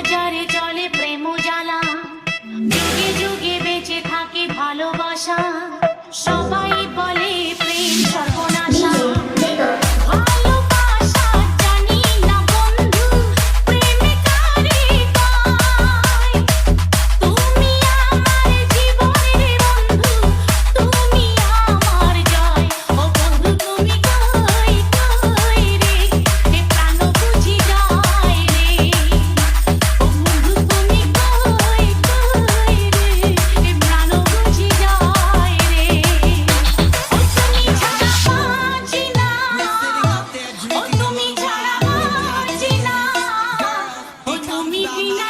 বাজারে চলে প্রেম জ্বালা, যুগে যুগে বেঁচে থাকে ভালোবাসা, সবাই বলে প্রেম সর্বনাশা। ভালোবাসা জানি না বন্ধু, প্রেমে কারে কয়। তুমি আমার জীবনের বন্ধু, তুমি আমার জয়। ও বন্ধু তুমি কই কই রে, এ প্রাণ বুঝি যায় রে। ও বন্ধু তুমি কই কই রে, এ প্রাণ বুঝি যায় রে। ও তুমি ছাড়া বাঁচি না, ও তুমি ছাড়া বাঁচি না, ও তুমি বিনা